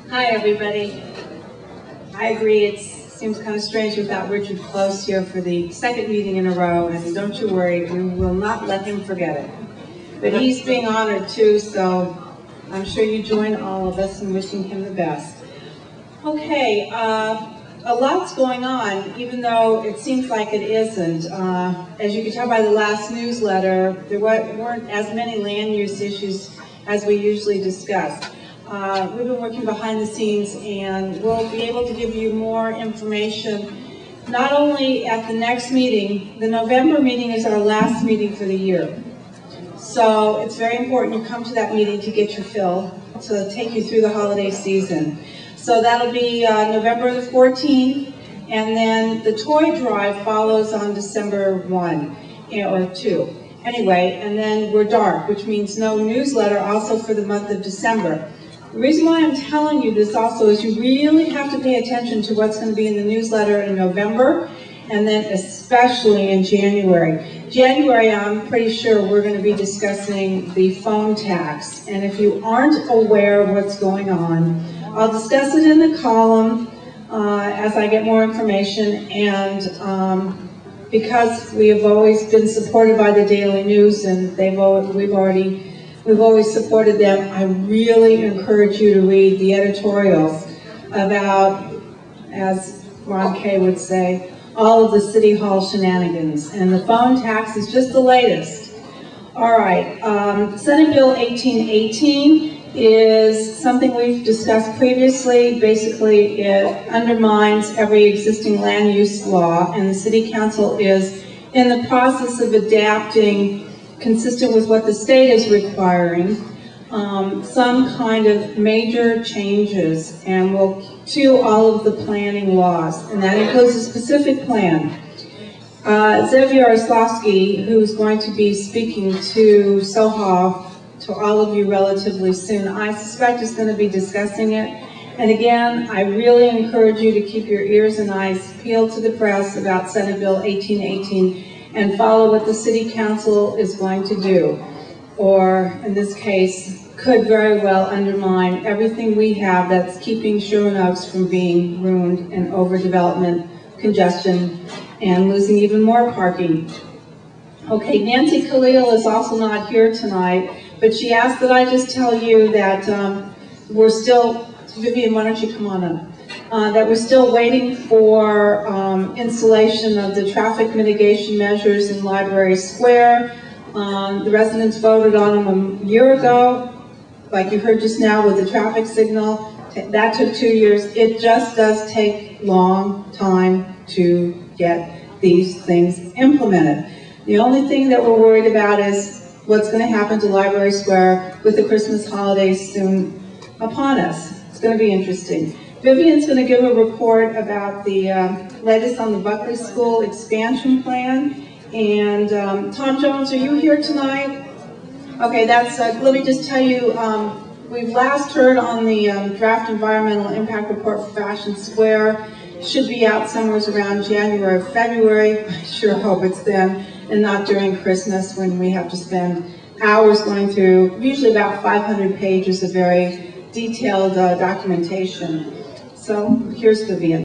Hi everybody. I agree, it seems kind of strange without Richard Close here for the second meeting in a row, and don't you worry, we will not let him forget it. But he's being honored too, so I'm sure you join all of us in wishing him the best. Okay, a lot's going on, even though it seems like it isn't. As you can tell by the last newsletter, there weren't as many land use issues as we usually discuss. We've been working behind the scenes, and we'll be able to give you more information not only at the next meeting. The November meeting is our last meeting for the year. So it's very important you come to that meeting to get your fill, to take you through the holiday season. So that'll be November the 14th, and then the toy drive follows on December 1 or 2. Anyway, and then we're dark, which means no newsletter also for the month of December. The reason why I'm telling you this also is you really have to pay attention to what's going to be in the newsletter in November, and then especially in January. January, I'm pretty sure we're going to be discussing the phone tax, and if you aren't aware of what's going on, I'll discuss it in the column as I get more information, and because we have always been supported by the Daily News, and we've always supported them, I really encourage you to read the editorials about, as Ron Kay would say, all of the City Hall shenanigans. And the phone tax is just the latest. All right, Senate Bill 1818 is something we've discussed previously. Basically, it undermines every existing land use law, and the City Council is in the process of adapting, consistent with what the state is requiring, some kind of major changes to all of the planning laws, and that includes a specific plan. Zev Yaroslavsky, who's going to be speaking to SOHA, to all of you relatively soon, I suspect is going to be discussing it. And again, I really encourage you to keep your ears and eyes peeled to the press about Senate Bill 1818 and follow what the City Council is going to do, or in this case, could very well undermine everything we have that's keeping Sherman Oaks from being ruined in overdevelopment, congestion, and losing even more parking. Okay, Nancy Khalil is also not here tonight, but she asked that I just tell you that we're still, Vivian, why don't you come on up? That we're still waiting for installation of the traffic mitigation measures in Library Square. The residents voted on them a year ago, like you heard just now with the traffic signal. That took 2 years. It just does take long time to get these things implemented. The only thing that we're worried about is what's going to happen to Library Square with the Christmas holidays soon upon us. It's going to be interesting. Vivian's going to give a report about the latest on the Buckley School expansion plan. And Tom Jones, are you here tonight? Okay, that's, let me just tell you, we've last heard on the draft environmental impact report for Fashion Square. Should be out somewhere around January or February. I sure hope it's then, and not during Christmas when we have to spend hours going through, usually about 500 pages of very detailed documentation. So here's Vivian.